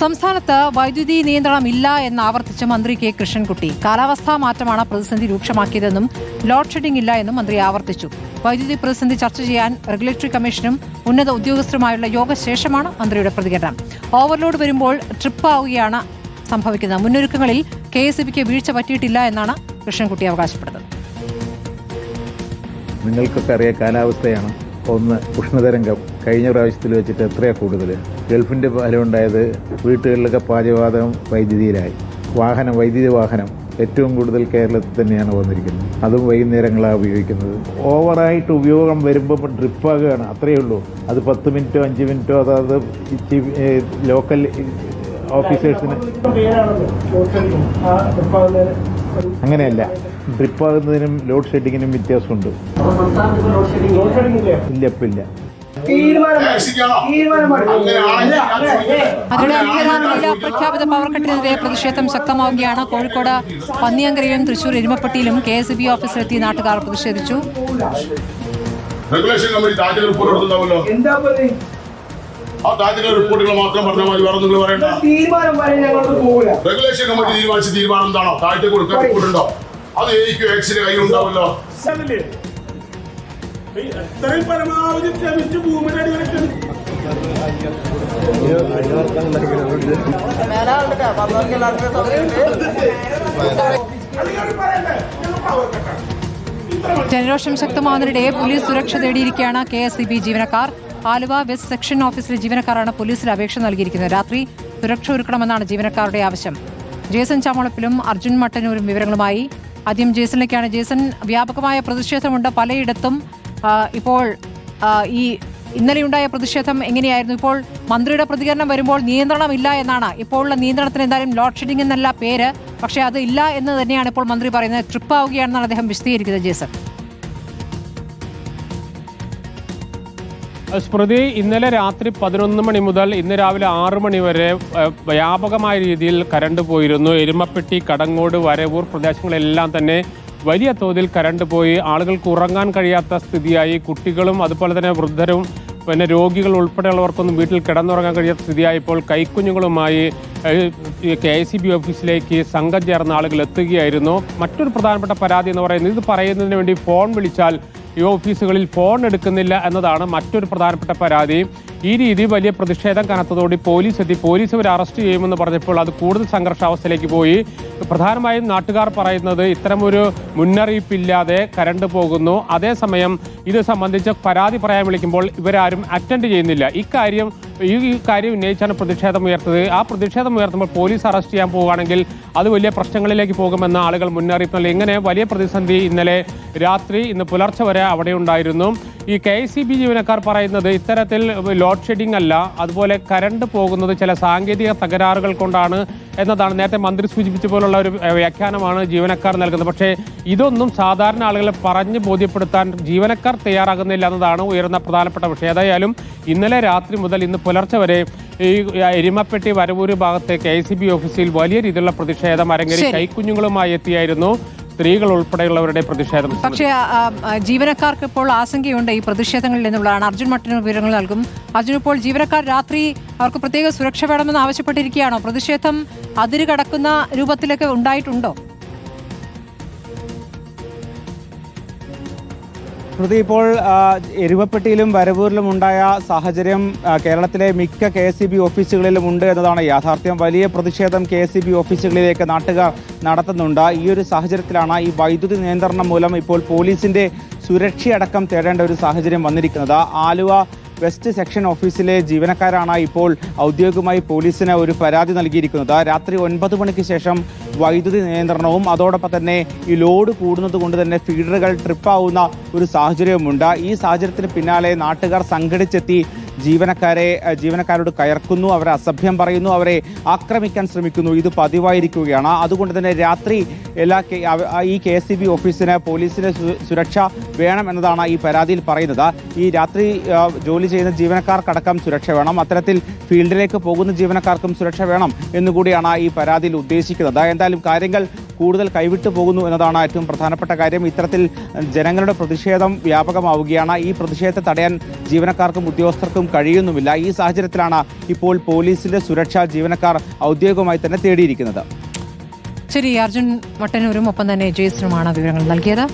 സംസ്ഥാനത്ത് വൈദ്യുതി നിയന്ത്രണം ഇല്ല എന്ന് ആവർത്തിച്ച് മന്ത്രി കെ കൃഷ്ണൻകുട്ടി. കാലാവസ്ഥാ മാറ്റമാണ് പ്രതിസന്ധി രൂക്ഷമാക്കിയതെന്നും ലോഡ് ഷെഡിംഗ് ഇല്ല എന്നും മന്ത്രി ആവർത്തിച്ചു. വൈദ്യുതി പ്രതിസന്ധി ചർച്ച ചെയ്യാൻ റെഗുലേറ്ററി കമ്മീഷനും ഉന്നത ഉദ്യോഗസ്ഥരുമായുള്ള യോഗശേഷമാണ് മന്ത്രിയുടെ പ്രതികരണം. ഓവർലോഡ് വരുമ്പോൾ ട്രിപ്പ് ആവുകയാണ് സംഭവിക്കുന്നത്. മുന്നൊരുക്കങ്ങളിൽ KSEBക്ക് വീഴ്ച പറ്റിയിട്ടില്ല എന്നാണ് കൃഷ്ണൻകുട്ടി അവകാശപ്പെടുന്നത്. നിങ്ങൾക്കൊക്കെ അറിയാം, കാലാവസ്ഥയാണ് ഒന്ന്. ഉഷ്ണതരംഗം കഴിഞ്ഞ പ്രാവശ്യത്തിൽ വെച്ചിട്ട് എത്രയാണ് കൂടുതൽ. ഗൾഫിൻ്റെ ഫലമുണ്ടായത് വീട്ടുകളിലൊക്കെ പാചകവാതകം വൈദ്യുതിയിലായി. വൈദ്യുതി വാഹനം ഏറ്റവും കൂടുതൽ കേരളത്തിൽ തന്നെയാണ് വന്നിരിക്കുന്നത്. അതും വൈകുന്നേരങ്ങളാണ് ഉപയോഗിക്കുന്നത്. ഓവറായിട്ട് ഉപയോഗം വരുമ്പോൾ ഡ്രിപ്പാകുകയാണ്, അത്രയേ ഉള്ളൂ. അത് 10 മിനിറ്റോ 5 മിനിറ്റോ അതായത് ലോക്കൽ ഓഫീസേഴ്സിന് അങ്ങനെയല്ല. ഡ്രിപ്പാകുന്നതിനും ലോഡ് ഷെഡിങ്ങിനും വ്യത്യാസമുണ്ട്. ഇല്ല, ഇപ്പം ഇല്ല. പ്രഖ്യാപിത പവർ കട്ടിനെതിരെ പ്രതിഷേധം ശക്തമാവുകയാണ്. കോഴിക്കോട് പന്നിയങ്കരയിലും തൃശൂർ എരുമപ്പെട്ടിയിലും KSEB ഓഫീസിലെത്തി നാട്ടുകാർ പ്രതിഷേധിച്ചു. റെഗുലേഷൻ കമ്മിറ്റി താഴത്തെ റിപ്പോർട്ട് എടുത്തുണ്ടാവല്ലോ. ആ താഴത്തെ റിപ്പോർട്ടുകൾ മാത്രം പറഞ്ഞാൽ മതി, വേറെ നിങ്ങൾ പറയണ്ട. റെഗുലേഷൻ കമ്മിറ്റി തീരുമാനിച്ച തീരുമാനം എന്താണോ താഴത്തെ കൊടുക്കാൻ റിപ്പോർട്ട് ഉണ്ടോ? അത് എക്സിന്റെ കയ്യിലുണ്ടാവല്ലോ. പരമാവധി ശ്രമിച്ചു ഭൂമിയുടെ ജനരോഷം ശക്തമാകുന്നതിനിടെ പോലീസ് സുരക്ഷ തേടിയിരിക്കുകയാണ് KSEB ജീവനക്കാർ. ആലുവ വെസ്റ്റ് സെക്ഷൻ ഓഫീസിലെ ജീവനക്കാരാണ് പോലീസിൽ അപേക്ഷ നൽകിയിരിക്കുന്നത്. രാത്രി സുരക്ഷ ഒരുക്കണമെന്നാണ് ജീവനക്കാരുടെ ആവശ്യം. ജേസൺ ചാമളപ്പിലും അർജുൻ മട്ടന്നൂരും വിവരങ്ങളുമായി. ആദ്യം ജേസണിലേക്കാണ്. ജേസൺ, വ്യാപകമായ പ്രതിഷേധമുണ്ട് പലയിടത്തും. ഇപ്പോൾ ഈ ഇന്നലെയുണ്ടായ പ്രതിഷേധം എങ്ങനെയായിരുന്നു? ഇപ്പോൾ മന്ത്രിയുടെ പ്രതികരണം വരുമ്പോൾ നിയന്ത്രണമില്ല എന്നാണ്. ഇപ്പോഴുള്ള നിയന്ത്രണത്തിന് എന്തായാലും ലോഡ് ഷെഡിംഗ് എന്നല്ല പേര്, പക്ഷേ അത് ഇല്ല എന്ന് തന്നെയാണ് ഇപ്പോൾ മന്ത്രി പറയുന്നത്. ട്രിപ്പ് ആവുകയാണെന്നാണ് അദ്ദേഹം വിശദീകരിക്കുന്നത്. ജേസൺ, സ്മൃതി, ഇന്നലെ രാത്രി 11 മണി മുതൽ ഇന്ന് രാവിലെ 6 മണി വരെ വ്യാപകമായ രീതിയിൽ കരണ്ട് പോയിരുന്നു. എരുമപ്പെട്ടി, കടങ്ങോട്, വരവൂർ പ്രദേശങ്ങളെല്ലാം തന്നെ വലിയ തോതിൽ കരണ്ട് പോയി. ആളുകൾക്ക് ഉറങ്ങാൻ കഴിയാത്ത സ്ഥിതിയായി. കുട്ടികളും അതുപോലെ തന്നെ വൃദ്ധരും പിന്നെ രോഗികൾ ഉൾപ്പെടെയുള്ളവർക്കൊന്നും വീട്ടിൽ കിടന്നുറങ്ങാൻ കഴിയാത്ത സ്ഥിതിയായപ്പോൾ കൈക്കുഞ്ഞുങ്ങളുമായി KSEB ഓഫീസിലേക്ക് സംഘം ചേർന്ന ആളുകൾ എത്തുകയായിരുന്നു. മറ്റൊരു പ്രധാനപ്പെട്ട പരാതി എന്ന് പറയുന്നത്, ഇത് പറയുന്നതിന് വേണ്ടി ഫോൺ വിളിച്ചാൽ ഈ ഓഫീസുകളിൽ ഫോൺ എടുക്കുന്നില്ല എന്നതാണ് മറ്റൊരു പ്രധാനപ്പെട്ട പരാതി. ഈ രീതി വലിയ പ്രതിഷേധം കനത്തതോടെ പോലീസ് എത്തി. പോലീസ് ഇവരെ അറസ്റ്റ് ചെയ്യുമെന്ന് പറഞ്ഞപ്പോൾ അത് കൂടുതൽ സംഘർഷാവസ്ഥയിലേക്ക് പോയി. പ്രധാനമായും നാട്ടുകാർ പറയുന്നത് ഇത്തരമൊരു മുന്നറിയിപ്പില്ലാതെ കരണ്ട് പോകുന്നു. അതേസമയം ഇത് സംബന്ധിച്ച് പരാതി പറയാൻ വിളിക്കുമ്പോൾ ഇവരാരും അറ്റൻഡ് ചെയ്യുന്നില്ല. ഈ കാര്യം ഉന്നയിച്ചാണ് പ്രതിഷേധം ഉയർത്തത്. ആ പ്രതിഷേധം ഉയർത്തുമ്പോൾ പോലീസ് അറസ്റ്റ് ചെയ്യാൻ പോവുകയാണെങ്കിൽ അത് വലിയ പ്രശ്നങ്ങളിലേക്ക് പോകുമെന്ന് ആളുകൾ മുന്നറിയിപ്പ് നൽകി. ഇങ്ങനെ വലിയ പ്രതിസന്ധി ഇന്നലെ രാത്രി ഇന്ന് പുലർച്ചെ വരെ അവിടെ ഉണ്ടായിരുന്നു. ഈ KSEB ജീവനക്കാർ പറയുന്നത് ഇത്തരത്തിൽ ലോഡ് ഷെഡിംഗ് അല്ല, അതുപോലെ കരണ്ട് പോകുന്നത് ചില സാങ്കേതിക തകരാറുകൾ കൊണ്ടാണ് എന്നതാണ്. നേരത്തെ മന്ത്രി സൂചിപ്പിച്ച പോലുള്ള ഒരു വ്യാഖ്യാനമാണ് ജീവനക്കാർ നൽകുന്നത്. പക്ഷേ ഇതൊന്നും സാധാരണ ആളുകളെ പറഞ്ഞ് ബോധ്യപ്പെടുത്താൻ ജീവനക്കാർ തയ്യാറാകുന്നില്ല എന്നതാണ് ഉയർന്ന പ്രധാനപ്പെട്ട വിഷയം. ഏതായാലും ഇന്നലെ രാത്രി മുതൽ ഇന്ന് പുലർച്ചെ വരെ ഈ എരുമപ്പെട്ടി, വരവൂര് ഭാഗത്തെ KSEB ഓഫീസിൽ വലിയ രീതിയിലുള്ള പ്രതിഷേധം അരങ്ങേറി. കൈക്കുഞ്ഞുങ്ങളുമായി എത്തിയായിരുന്നു സ്ത്രീകൾ ഉൾപ്പെടെയുള്ളവരുടെ പ്രതിഷേധം. പക്ഷേ ജീവനക്കാർക്ക് ഇപ്പോൾ ആശങ്കയുണ്ട് ഈ പ്രതിഷേധങ്ങളിൽ നിന്നുള്ളതാണ്. അർജുൻ മട്ടന്നൂർ വിവരങ്ങൾ നൽകും. അർജുൻ, ഇപ്പോൾ ജീവനക്കാർ രാത്രി അവർക്ക് പ്രത്യേക സുരക്ഷ വേണമെന്ന് ആവശ്യപ്പെട്ടിരിക്കുകയാണോ? പ്രതിഷേധം അതിര് കടക്കുന്ന രൂപത്തിലൊക്കെ ഉണ്ടായിട്ടുണ്ടോ? സ്മൃതി, ഇപ്പോൾ എരുമപ്പെട്ടിയിലും വരവൂരിലും ഉണ്ടായ സാഹചര്യം കേരളത്തിലെ മിക്ക KSEB ഓഫീസുകളിലും ഉണ്ട് എന്നതാണ് യാഥാർത്ഥ്യം. വലിയ പ്രതിഷേധം KSEB ഓഫീസുകളിലേക്ക് നാട്ടുകാർ നടത്തുന്നുണ്ട്. ഈ ഒരു സാഹചര്യത്തിലാണ് ഈ വൈദ്യുതി നിയന്ത്രണം മൂലം ഇപ്പോൾ പോലീസിന്റെ സുരക്ഷയടക്കം തേടേണ്ട ഒരു സാഹചര്യം വന്നിരിക്കുന്നത്. ആലുവ വെസ്റ്റ് സെക്ഷൻ ഓഫീസിലെ ജീവനക്കാരാണ് ഇപ്പോൾ ഔദ്യോഗികമായി പോലീസിന് ഒരു പരാതി നൽകിയിരിക്കുന്നത്. രാത്രി 9 മണിക്ക് ശേഷം വൈദ്യുതി നിയന്ത്രണവും അതോടൊപ്പം തന്നെ ഈ ലോഡ് കൂടുന്നത് കൊണ്ട് തന്നെ ഫീഡറുകൾ ട്രിപ്പാവുന്ന ഒരു സാഹചര്യവുമുണ്ട്. ഈ സാഹചര്യത്തിന് പിന്നാലെ നാട്ടുകാർ സംഘടിച്ചെത്തി ജീവനക്കാരോട് കയർക്കുന്നു, അവരെ അസഭ്യം പറയുന്നു, അവരെ ആക്രമിക്കാൻ ശ്രമിക്കുന്നു. ഇത് പതിവായിരിക്കുകയാണ്. അതുകൊണ്ട് തന്നെ രാത്രി ഈ KSEB ഓഫീസിന് പോലീസിന് സുരക്ഷ വേണം എന്നതാണ് ഈ പരാതിയിൽ പറയുന്നത്. ഈ രാത്രി ജോലി ചെയ്യുന്ന ജീവനക്കാർക്കടക്കം സുരക്ഷ വേണം, അത്തരത്തിൽ ഫീൽഡിലേക്ക് പോകുന്ന ജീവനക്കാർക്കും സുരക്ഷ വേണം എന്നുകൂടിയാണ് ഈ പരാതിയിൽ ഉദ്ദേശിക്കുന്നത്. എന്തായാലും കാര്യങ്ങൾ കൂടുതൽ കൈവിട്ടു പോകുന്നു എന്നതാണ് ഏറ്റവും പ്രധാനപ്പെട്ട കാര്യം. ഇത്തരത്തിൽ ജനങ്ങളുടെ പ്രതിഷേധം വ്യാപകമാവുകയാണ്. ഈ പ്രതിഷേധത്തെ തടയാൻ ജീവനക്കാർക്കും ഉദ്യോഗസ്ഥർക്കും കഴിയുന്നുമില്ല. ഈ സാഹചര്യത്തിലാണ് ഇപ്പോൾ പോലീസിന്റെ സുരക്ഷ ജീവനക്കാർ ഔദ്യോഗികമായി തന്നെ തേടിയിരിക്കുന്നത്. ശരി, അർജുൻ മട്ടന്നൂരും ഒപ്പം തന്നെ ജെയ്സനുമാണ് വിവരങ്ങൾ നൽകിയത്.